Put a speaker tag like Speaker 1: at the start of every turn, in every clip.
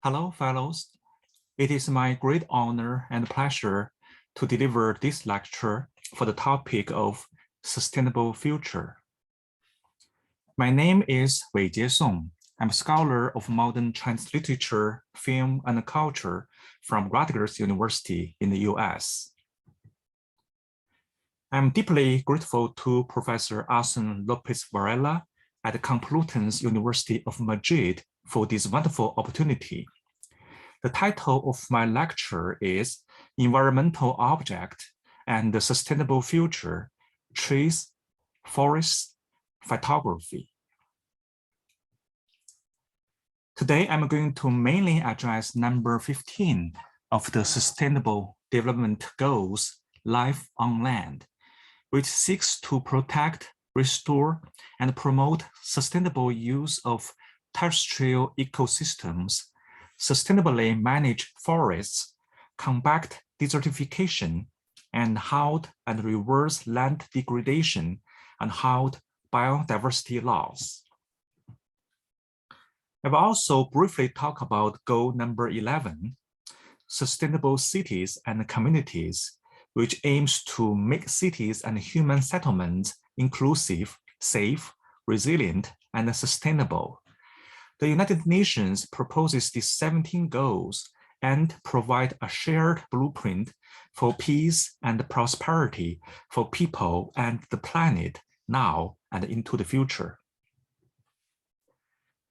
Speaker 1: Hello, fellows. It is my great honor and pleasure to deliver this lecture for the topic of sustainable future. My name is Weijie Song. I'm a scholar of modern Chinese literature, film, and culture from Rutgers University in the US. I'm deeply grateful to Professor Asen Lopez Varela at the Complutense University of Madrid for this wonderful opportunity. The title of my lecture is Environmental Object and the Sustainable Future, Trees, Forests, Phytography. Today, I'm going to mainly address number 15 of the Sustainable Development Goals, Life on Land, which seeks to protect, restore, and promote sustainable use of terrestrial ecosystems, sustainably manage forests, combat desertification, and halt and reverse land degradation, and halt biodiversity loss. I will also briefly talk about goal number 11, sustainable cities and communities, which aims to make cities and human settlements inclusive, safe, resilient, and sustainable. The United Nations proposes these 17 goals and provide a shared blueprint for peace and prosperity for people and the planet now and into the future.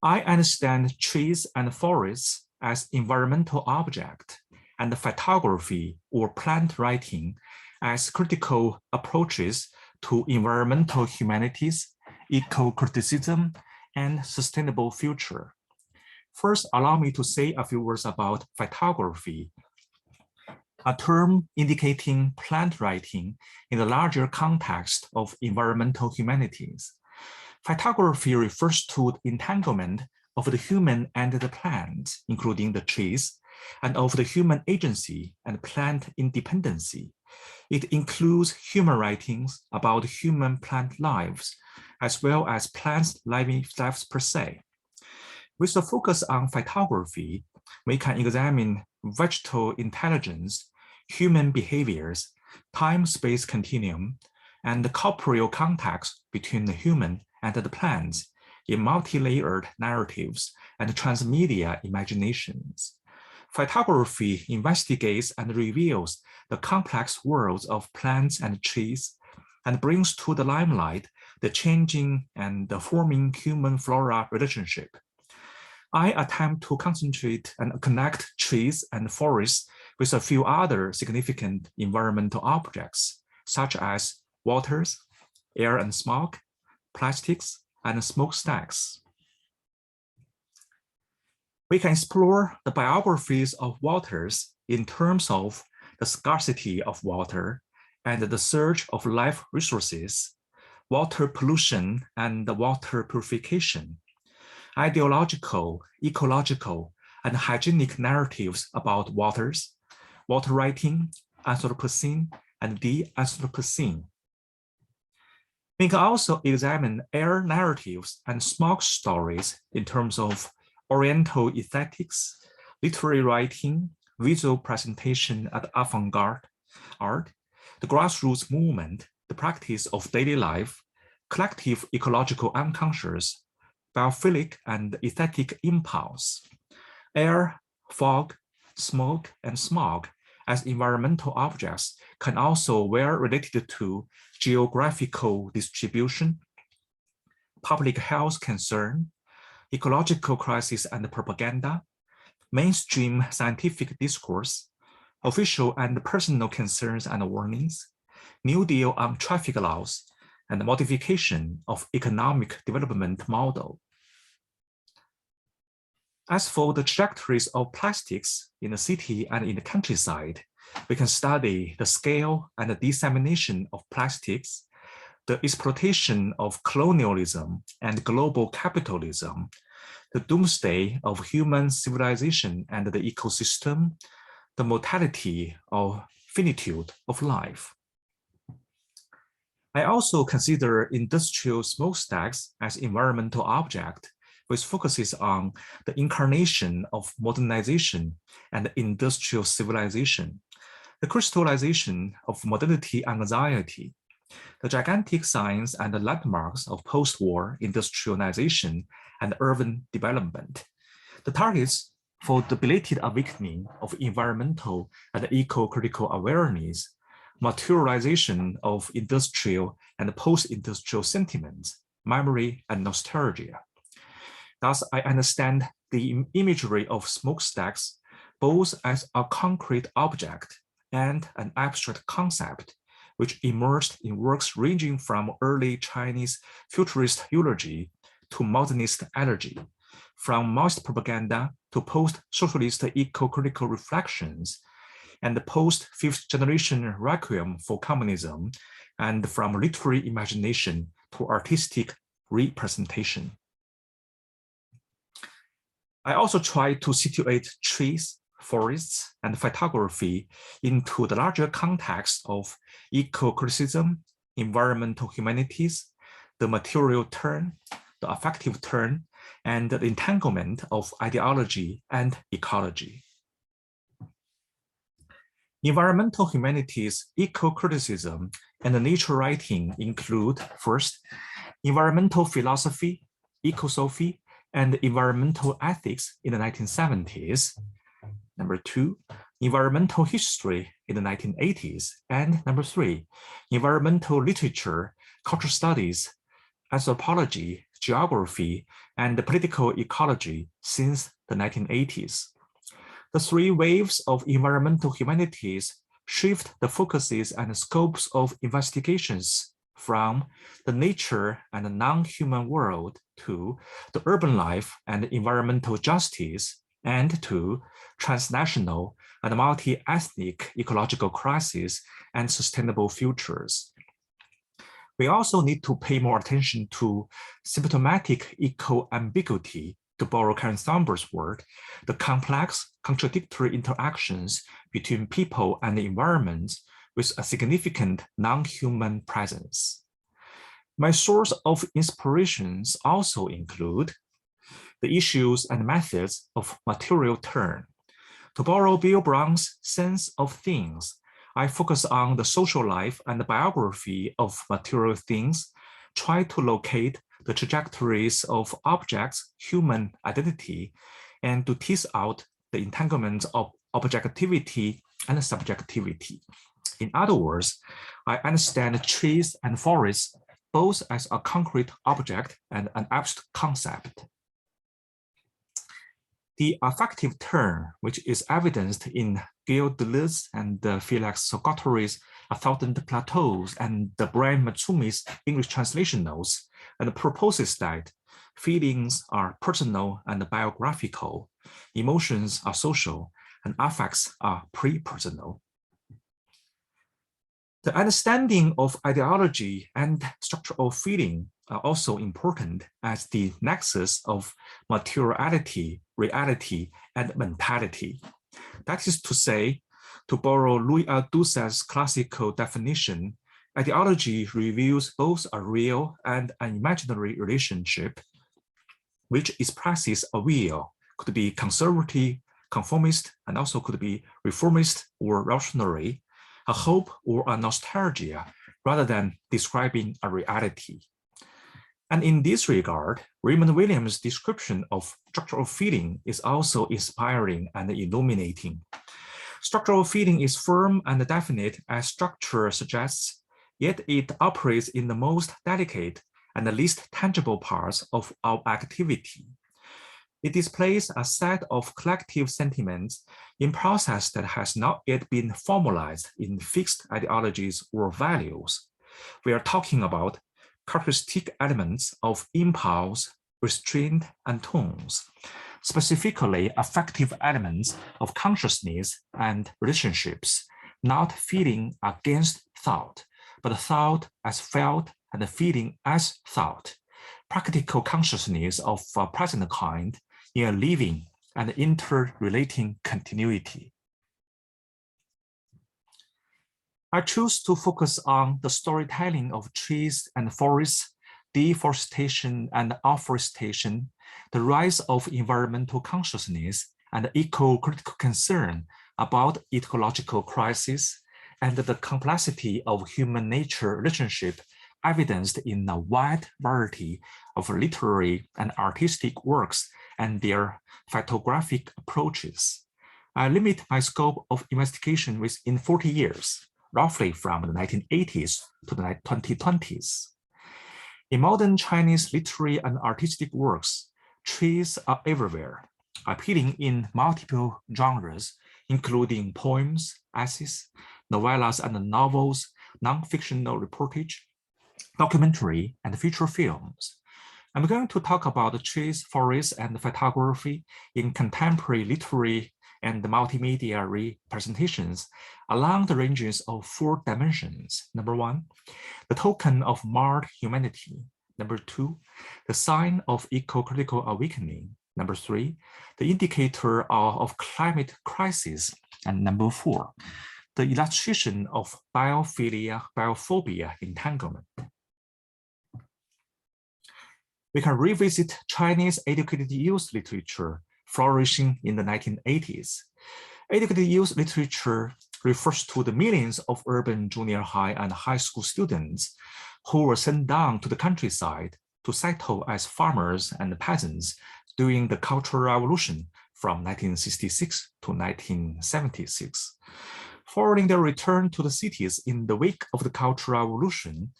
Speaker 1: I understand trees and forests as environmental objects and phytography or plant writing as critical approaches to environmental humanities, eco-criticism, and sustainable future. First, allow me to say a few words about phytography, a term indicating plant writing in the larger context of environmental humanities. Phytography refers to the entanglement of the human and the plant, including the trees, and of the human agency and plant independency. It includes human writings about human-plant lives, as well as plants' lives per se. With a focus on phytography, we can examine vegetal intelligence, human behaviors, time-space continuum, and the corporeal context between the human and the plants in multi-layered narratives and transmedia imaginations. Phytography investigates and reveals the complex worlds of plants and trees and brings to the limelight the changing and the forming human-flora relationship. I attempt to concentrate and connect trees and forests with a few other significant environmental objects, such as waters, air and smoke, plastics, and smokestacks. We can explore the biographies of waters in terms of the scarcity of water and the surge of life resources, water pollution and water purification, ideological, ecological, and hygienic narratives about waters, water writing, Anthropocene, and de-Anthropocene. We can also examine air narratives and smoke stories in terms of Oriental aesthetics, literary writing, visual presentation and avant-garde art, the grassroots movement, the practice of daily life, collective ecological unconscious, biophilic and aesthetic impulse, air, fog, smoke, and smog as environmental objects can also well related to geographical distribution, public health concern, ecological crisis and propaganda, mainstream scientific discourse, official and personal concerns and warnings, New Deal on traffic laws, and modification of economic development model. As for the trajectories of plastics in the city and in the countryside, we can study the scale and the dissemination of plastics, the exploitation of colonialism and global capitalism, the doomsday of human civilization and the ecosystem, the mortality or finitude of life. I also consider industrial smokestacks as environmental objects which focuses on the incarnation of modernization and industrial civilization, the crystallization of modernity anxiety, the gigantic signs and the landmarks of post-war industrialization and urban development, the targets for the belated awakening of environmental and eco-critical awareness, materialization of industrial and post-industrial sentiments, memory, and nostalgia. Thus, I understand the imagery of smokestacks both as a concrete object and an abstract concept, which emerged in works ranging from early Chinese futurist eulogy to modernist elegy, from Maoist propaganda to post-socialist eco-critical reflections, and the post-fifth generation requiem for communism, and from literary imagination to artistic representation. I also try to situate trees, forests, and phytography into the larger context of eco-criticism, environmental humanities, the material turn, the affective turn, and the entanglement of ideology and ecology. Environmental humanities, eco-criticism, and nature writing include, first, environmental philosophy, ecosophy, and environmental ethics in the 1970s. Number two, environmental history in the 1980s. And number three, environmental literature, cultural studies, anthropology, geography, and political ecology since the 1980s. The three waves of environmental humanities shift the focuses and scopes of investigations from the nature and the non-human world to the urban life and environmental justice, and to transnational and multi-ethnic ecological crises and sustainable futures. We also need to pay more attention to symptomatic eco-ambiguity, to borrow Karen Thornberg's word, the complex, contradictory interactions between people and the environment with a significant non-human presence. My source of inspirations also include the issues and methods of material turn. To borrow Bill Brown's sense of things, I focus on the social life and the biography of material things, try to locate the trajectories of objects' human identity, and to tease out the entanglements of objectivity and subjectivity. In other words, I understand trees and forests both as a concrete object and an abstract concept. The affective turn, which is evidenced in Gil Deleuze and Felix Guattari's A Thousand Plateaus and Brian Matsumi's English translation notes, and proposes that feelings are personal and biographical, emotions are social, and affects are pre-personal. The understanding of ideology and structure of feeling are also important as the nexus of materiality, reality, and mentality. That is to say, to borrow Louis Althusser's classical definition, ideology reveals both a real and an imaginary relationship, which expresses a will, could be conservative, conformist, and also could be reformist or revolutionary, a hope or a nostalgia, rather than describing a reality. And in this regard, Raymond Williams' description of structural feeling is also inspiring and illuminating. Structural feeling is firm and definite as structure suggests, yet it operates in the most delicate and the least tangible parts of our activity. It displays a set of collective sentiments in process that has not yet been formalized in fixed ideologies or values. We are talking about characteristic elements of impulse, restraint, and tones, specifically affective elements of consciousness and relationships, not feeling against thought, but thought as felt and feeling as thought, practical consciousness of a present kind in a living and interrelating continuity. I choose to focus on the storytelling of trees and forests, deforestation and afforestation, the rise of environmental consciousness and eco-critical concern about ecological crisis, and the complexity of human-nature relationship evidenced in a wide variety of literary and artistic works and their photographic approaches. I limit my scope of investigation within 40 years, roughly from the 1980s to the 2020s. In modern Chinese literary and artistic works, trees are everywhere, appearing in multiple genres, including poems, essays, novellas and novels, non-fictional reportage, documentary, and feature films. I'm going to talk about trees, forests, and photography in contemporary literary and multimedia representations along the ranges of 4 dimensions. Number 1, the token of marred humanity. Number 2, the sign of eco-critical awakening. Number 3, the indicator of climate crisis. And number 4, the illustration of biophobia entanglement. We can revisit Chinese educated youth literature flourishing in the 1980s. Educated youth literature refers to the millions of urban junior high and high school students who were sent down to the countryside to settle as farmers and peasants during the Cultural Revolution from 1966 to 1976. Following their return to the cities in the wake of the Cultural Revolution,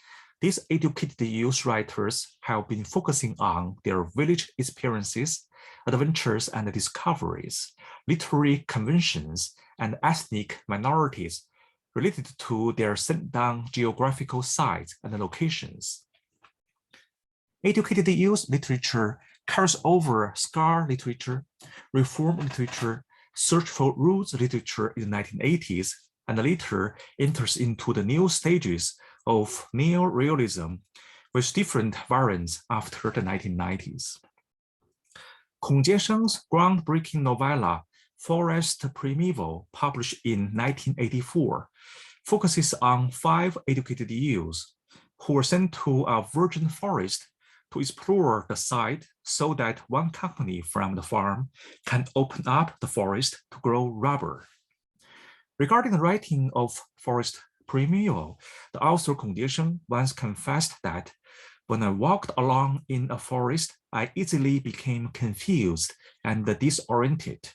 Speaker 1: these educated youth writers have been focusing on their village experiences, adventures and discoveries, literary conventions, and ethnic minorities related to their sent-down geographical sites and locations. Educated youth literature carries over scar literature, reform literature, search for roots literature in the 1980s, and later enters into the new stages of neo-realism with different variants after the 1990s. Kong Jiesheng's groundbreaking novella, Forest Primeval, published in 1984, focuses on 5 educated youths who were sent to a virgin forest to explore the site so that one company from the farm can open up the forest to grow rubber. Regarding the writing of Forest Primeval, the author Kong Jiesheng once confessed that when I walked along in a forest, I easily became confused and disoriented.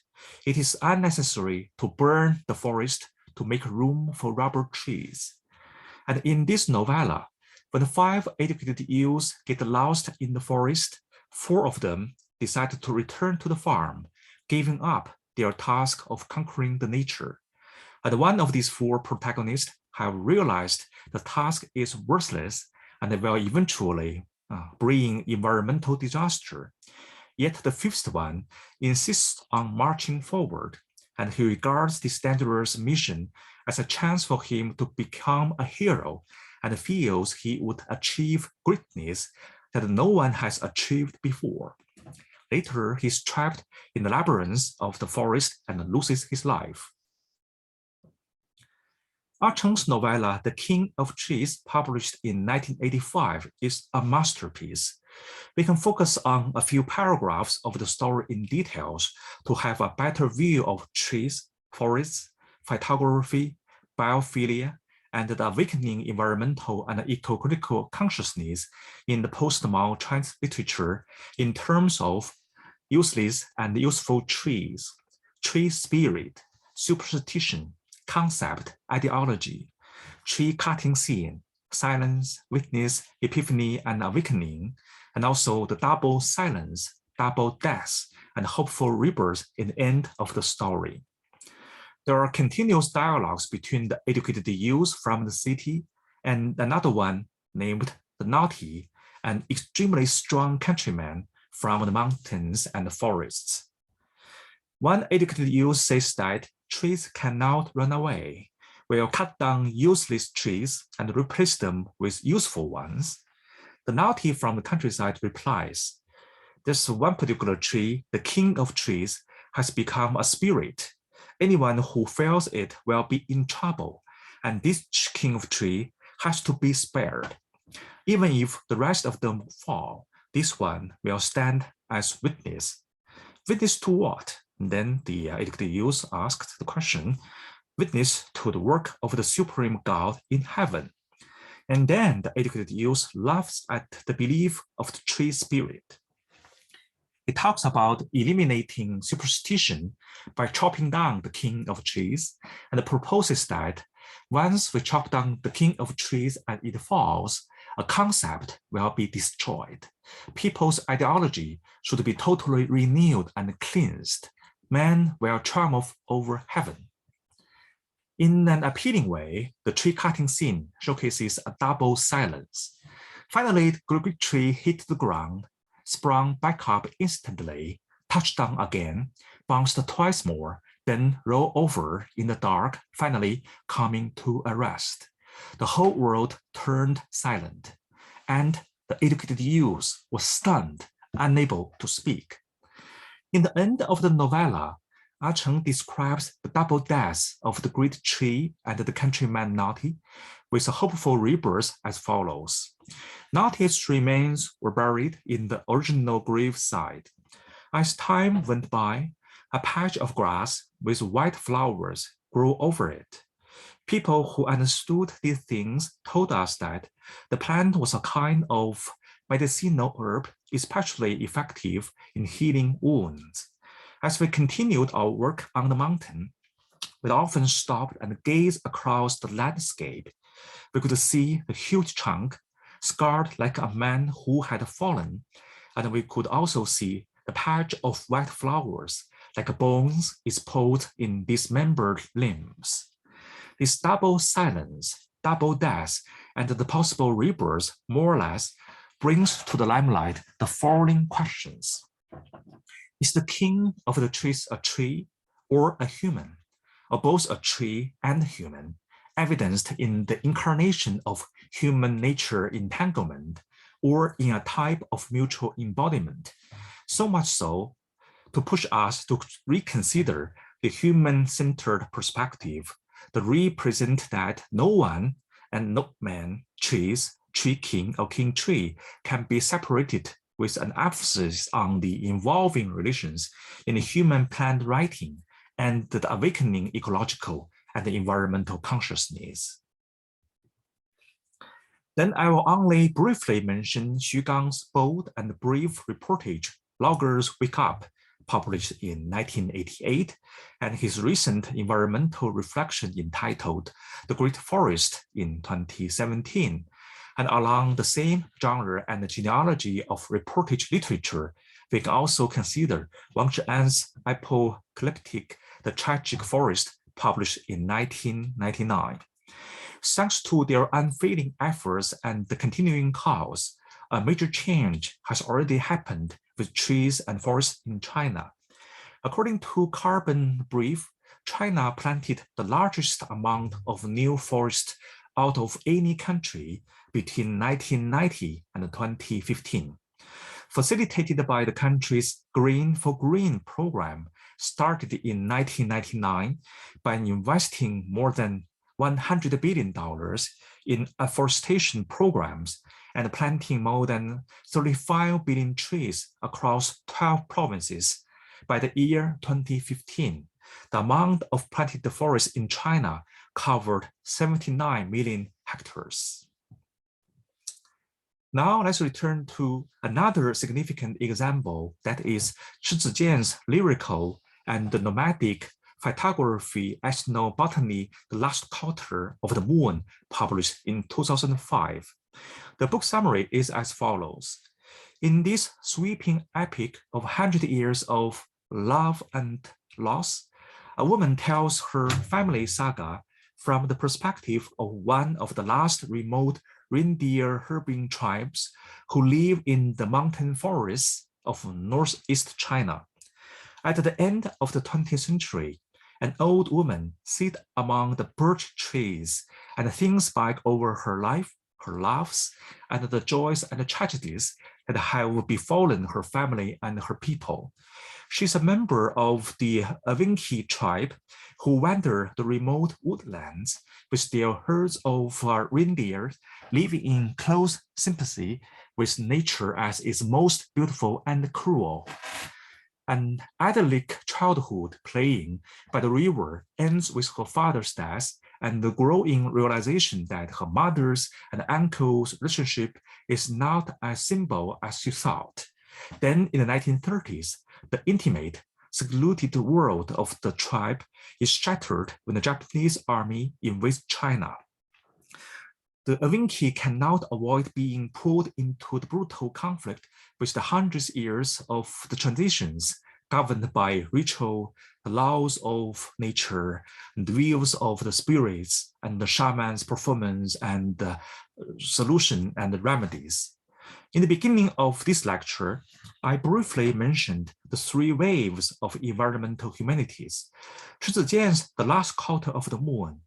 Speaker 1: It is unnecessary to burn the forest to make room for rubber trees. And in this novella, when the 5 educated youths get lost in the forest, 4 of them decide to return to the farm, giving up their task of conquering the nature. And one of these 4 protagonists have realized the task is worthless and will eventually bring environmental disaster. Yet the 5th one insists on marching forward, and he regards this dangerous mission as a chance for him to become a hero and feels he would achieve greatness that no one has achieved before. Later, he's trapped in the labyrinth of the forest and loses his life. Cheng's novella, The King of Trees, published in 1985, is a masterpiece. We can focus on a few paragraphs of the story in details to have a better view of trees, forests, photography, biophilia, and the awakening environmental and eco-critical consciousness in the post-Mao Chinese literature in terms of useless and useful trees, tree spirit, superstition, concept, ideology, tree cutting scene, silence, witness, epiphany, and awakening, and also the double silence, double death, and hopeful rebirth in the end of the story. There are continuous dialogues between the educated youth from the city and another one named the naughty, an extremely strong countryman from the mountains and the forests. One educated youth says that trees cannot run away. We'll cut down useless trees and replace them with useful ones. The naughty from the countryside replies, "There's one particular tree, the king of trees, has become a spirit. Anyone who fells it will be in trouble, and this king of tree has to be spared. Even if the rest of them fall, this one will stand as witness. Witness to what? And then the educated youth asked the question, witness to the work of the supreme God in heaven. And then the educated youth laughs at the belief of the tree spirit. It talks about eliminating superstition by chopping down the king of trees, and proposes that once we chop down the king of trees and it falls, a concept will be destroyed. People's ideology should be totally renewed and cleansed. Man will triumph over heaven. In an appealing way, the tree cutting scene showcases a double silence. Finally, the great tree hit the ground, sprung back up instantly, touched down again, bounced twice more, then rolled over in the dark, finally coming to a rest. The whole world turned silent, and the educated youth was stunned, unable to speak. In the end of the novella, Ah Cheng describes the double death of the great tree and the countryman Naughty, with a hopeful rebirth as follows. Naughty's remains were buried in the original graveside. As time went by, a patch of grass with white flowers grew over it. People who understood these things told us that the plant was a kind of medicinal herb, especially effective in healing wounds. As we continued our work on the mountain, we often stopped and gazed across the landscape. We could see the huge trunk, scarred like a man who had fallen, and we could also see the patch of white flowers, like bones exposed in dismembered limbs. This double silence, double death, and the possible rebirth, more or less, brings to the limelight the following questions. Is the king of the trees a tree or a human, or both a tree and human, evidenced in the incarnation of human nature entanglement, or in a type of mutual embodiment, so much so to push us to reconsider the human-centered perspective, the represent that no one and no man, trees, tree king or king tree can be separated, with an emphasis on the involving relations in human-plant writing and the awakening ecological and environmental consciousness. Then I will only briefly mention Xu Gang's bold and brief reportage, Loggers Wake Up, published in 1988, and his recent environmental reflection entitled The Great Forest in 2017. And along the same genre and genealogy of reportage literature, we can also consider Wang Zhi'an's apocalyptic The Tragic Forest, published in 1999. Thanks to their unfailing efforts and the continuing cause, a major change has already happened with trees and forests in China. According to Carbon Brief, China planted the largest amount of new forest out of any country between 1990 and 2015. Facilitated by the country's Green for Green program, started in 1999 by investing more than $100 billion in afforestation programs and planting more than 35 billion trees across 12 provinces. By the year 2015, the amount of planted forests in China covered 79 million hectares. Now let's return to another significant example, that is Shi Zijian's lyrical and nomadic phytography ethnobotany, The Last Quarter of the Moon, published in 2005. The book summary is as follows. In this sweeping epic of 100 years of love and loss, a woman tells her family saga from the perspective of one of the last remote reindeer herding tribes who live in the mountain forests of northeast China. At the end of the 20th century, an old woman sits among the birch trees and thinks back over her life, her loves, and the joys and tragedies that have befallen her family and her people. She's a member of the Avinki tribe who wander the remote woodlands with their herds of reindeer, living in close sympathy with nature as its most beautiful and cruel. An idyllic childhood playing by the river ends with her father's death and the growing realization that her mother's and uncle's relationship is not as simple as she thought. Then in the 1930s, the intimate, secluded world of the tribe is shattered when the Japanese army invades China. The Avinki cannot avoid being pulled into the brutal conflict with the hundreds of years of the traditions governed by ritual, the laws of nature, the views of the spirits, and the shaman's performance and the solution and the remedies. In the beginning of this lecture, I briefly mentioned the three waves of environmental humanities. Shi Zijian's The Last Quarter of the Moon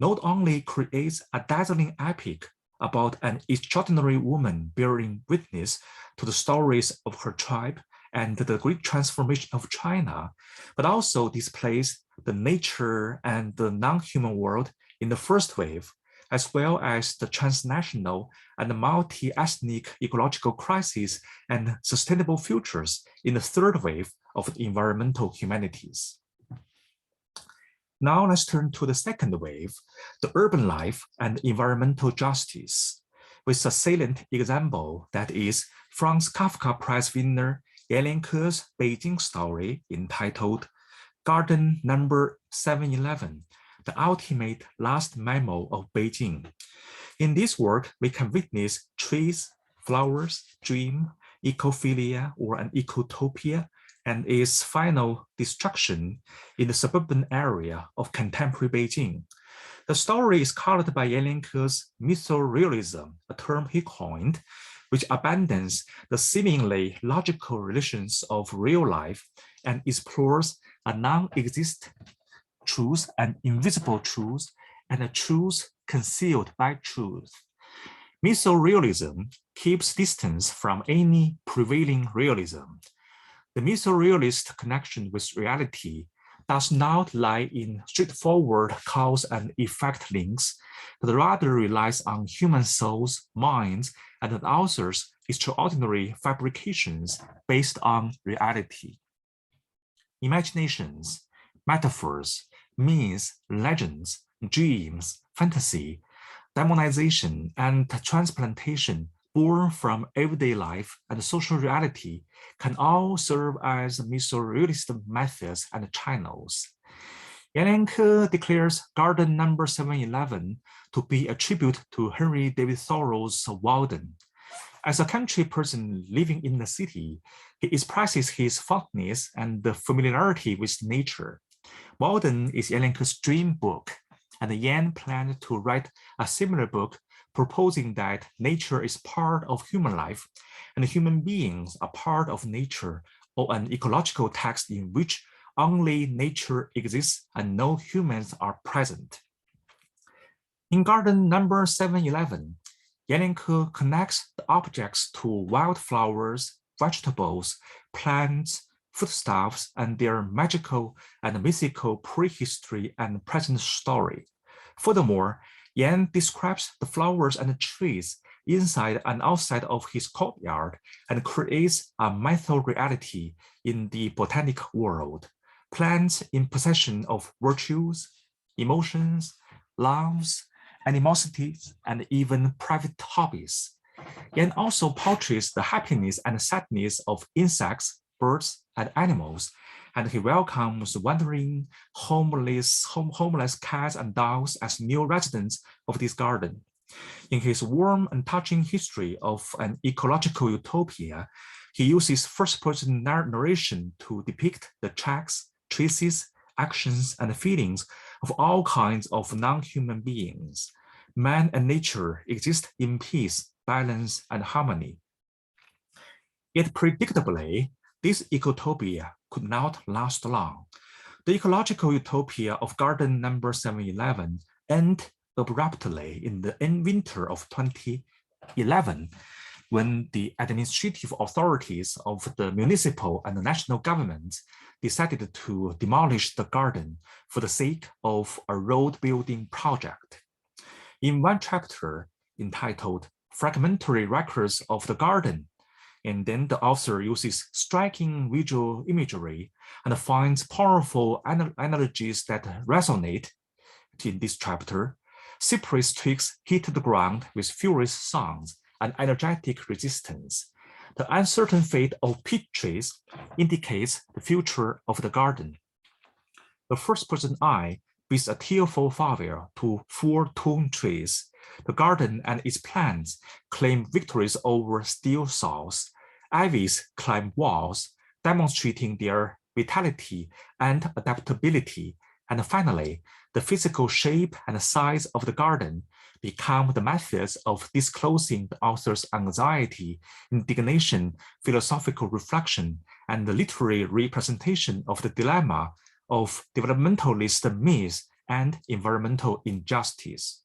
Speaker 1: not only creates a dazzling epic about an extraordinary woman bearing witness to the stories of her tribe and the great transformation of China, but also displays the nature and the non-human world in the first wave, as well as the transnational and multi-ethnic ecological crises and sustainable futures in the third wave of the environmental humanities. Now let's turn to the second wave, the urban life and environmental justice, with a salient example that is Franz Kafka Prize winner Yan Lianke's Beijing story entitled Garden Number 711, the ultimate last memo of Beijing. In this work, we can witness trees, flowers, dream, ecophilia, or an ecotopia, and its final destruction in the suburban area of contemporary Beijing. The story is colored by Yan Lianke's mythorealism, a term he coined, which abandons the seemingly logical relations of real life and explores a non-existent truth, an invisible truth, and a truth concealed by truth. Mythorealism keeps distance from any prevailing realism. The mythorealist connection with reality does not lie in straightforward cause and effect links, but rather relies on human souls, minds, and the author's extraordinary fabrications based on reality. Imaginations, metaphors, myths, legends, dreams, fantasy, demonization, and transplantation born from everyday life and social reality can all serve as mythorealist methods and channels. Yan Lianke declares Garden Number 711 to be a tribute to Henry David Thoreau's Walden. As a country person living in the city, he expresses his fondness and the familiarity with nature. Walden is Yan Lianke's dream book, and Yan planned to write a similar book proposing that nature is part of human life and human beings are part of nature, or an ecological text in which only nature exists and no humans are present. In Garden Number 711, Yan Lianke connects the objects to wildflowers, vegetables, plants, foodstuffs, and their magical and mythical prehistory and present story. Furthermore, Yan describes the flowers and trees inside and outside of his courtyard and creates a mytho-reality in the botanic world. Plants in possession of virtues, emotions, loves, animosities, and even private hobbies. Yan also portrays the happiness and sadness of insects, birds, and animals, and he welcomes wandering, homeless cats and dogs as new residents of this garden. In his warm and touching history of an ecological utopia, he uses first-person narration to depict the tracks, traces, actions, and feelings of all kinds of non-human beings. Man and nature exist in peace, balance, and harmony. Yet predictably, this ecotopia could not last long. The ecological utopia of Garden Number 711 ended abruptly in the winter of 2011, when the administrative authorities of the municipal and the national governments decided to demolish the garden for the sake of a road building project. In one chapter entitled Fragmentary Records of the Garden, and then the author uses striking visual imagery and finds powerful analogies that resonate. In this chapter, cypress twigs hit the ground with furious sounds and energetic resistance. The uncertain fate of peach trees indicates the future of the garden. The first-person eye bids a tearful farewell to 4 thorn trees. The garden and its plants claim victories over steel saws. Ivies climb walls, demonstrating their vitality and adaptability. And finally, the physical shape and size of the garden become the methods of disclosing the author's anxiety, indignation, philosophical reflection, and the literary representation of the dilemma of developmentalist myths and environmental injustice.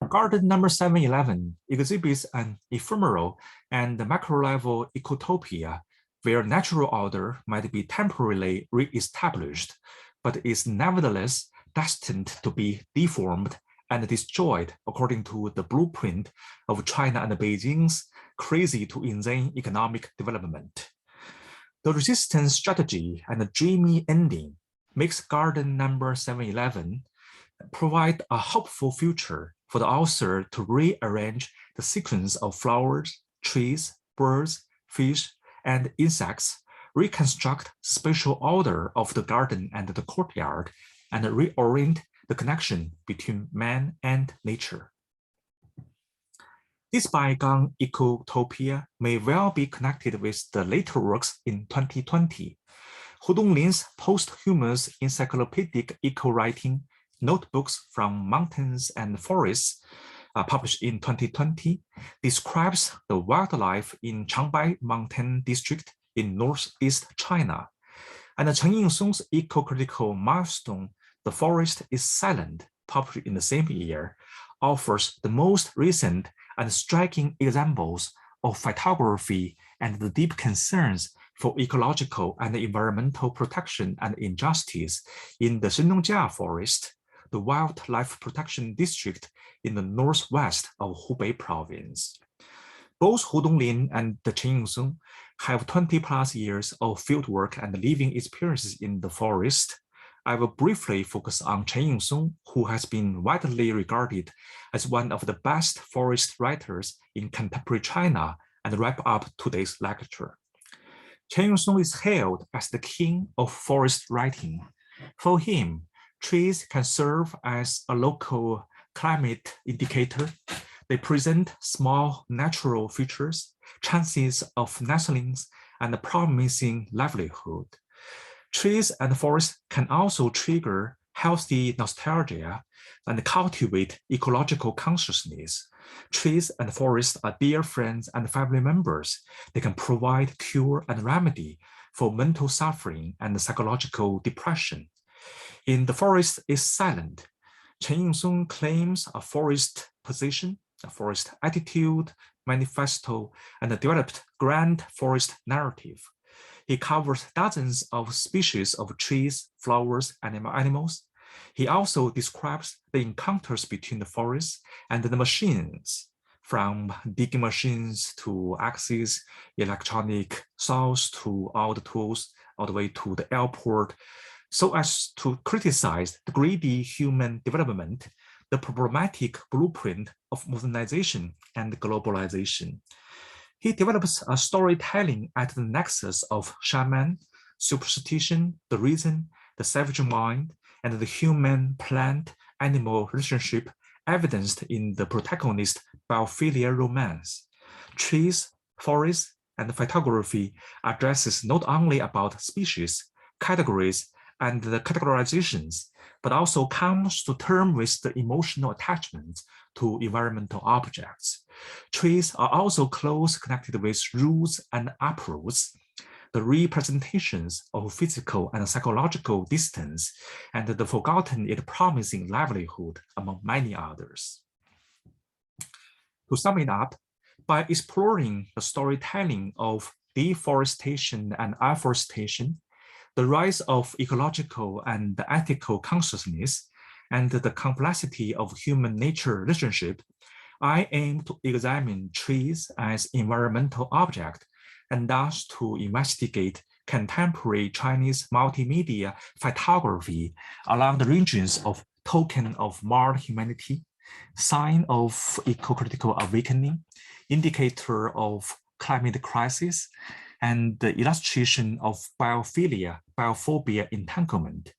Speaker 1: Garden number 711 exhibits an ephemeral and macro-level ecotopia where natural order might be temporarily re-established, but is nevertheless destined to be deformed and destroyed according to the blueprint of China and Beijing's crazy to insane economic development. The resistance strategy and the dreamy ending makes Garden number 711 provide a hopeful future for the author to rearrange the sequence of flowers, trees, birds, fish, and insects, reconstruct spatial order of the garden and the courtyard, and reorient the connection between man and nature. This bygone ecotopia may well be connected with the later works in 2020. Hu Donglin's posthumous encyclopedic eco-writing Notebooks from Mountains and Forests, published in 2020, describes the wildlife in Changbai Mountain District in northeast China. And Chen Yingsong's eco-critical milestone, The Forest is Silent, published in the same year, offers the most recent and striking examples of phytography and the deep concerns for ecological and environmental protection and injustice in the Shenongjia Forest, the wildlife protection district in the northwest of Hubei province. Both Hu Donglin and Chen Yingsong have 20+ years of fieldwork and living experiences in the forest. I will briefly focus on Chen Yingsong, who has been widely regarded as one of the best forest writers in contemporary China, and wrap up today's lecture. Chen Yingsong is hailed as the king of forest writing. For him, trees can serve as a local climate indicator. They present small natural features, chances of nestlings, and promising livelihood. Trees and forests can also trigger healthy nostalgia and cultivate ecological consciousness. Trees and forests are dear friends and family members. They can provide cure and remedy for mental suffering and psychological depression. In The Forest is Silent, Chen Yingsong claims a forest position, a forest attitude, manifesto, and developed grand forest narrative. He covers dozens of species of trees, flowers, and animals. He also describes the encounters between the forest and the machines, from digging machines to axes, electronic saws to all the tools, all the way to the airport, so as to criticize the greedy human development, the problematic blueprint of modernization and globalization. He develops a storytelling at the nexus of shaman, superstition, the reason, the savage mind, and the human-plant-animal relationship evidenced in the protagonist's biophilia romance. Trees, forests, and photography addresses not only about species, categories, and the categorizations, but also comes to terms with the emotional attachment to environmental objects. Trees are also closely connected with roots and uproots, the representations of physical and psychological distance, and the forgotten yet promising livelihood, among many others. To sum it up, by exploring the storytelling of deforestation and afforestation, the rise of ecological and ethical consciousness, and the complexity of human-nature relationship, I aim to examine trees as environmental objects and thus to investigate contemporary Chinese multimedia photography along the regions of token of marred humanity, sign of eco-critical awakening, indicator of climate crisis, and the illustration of biophobia entanglement.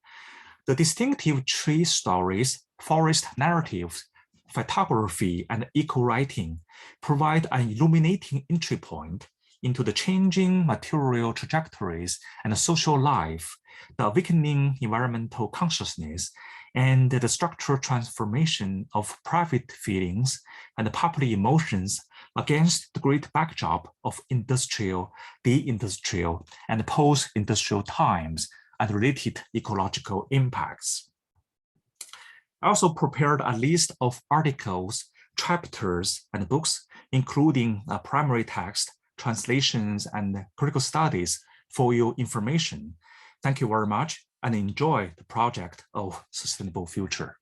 Speaker 1: The distinctive tree stories, forest narratives, photography, and eco-writing provide an illuminating entry point into the changing material trajectories and social life, the awakening environmental consciousness, and the structural transformation of private feelings and public emotions against the great backdrop of industrial, de-industrial, and post-industrial times and related ecological impacts. I also prepared a list of articles, chapters, and books, including a primary text, translations, and critical studies for your information. Thank you very much and enjoy the project of Sustainable Future.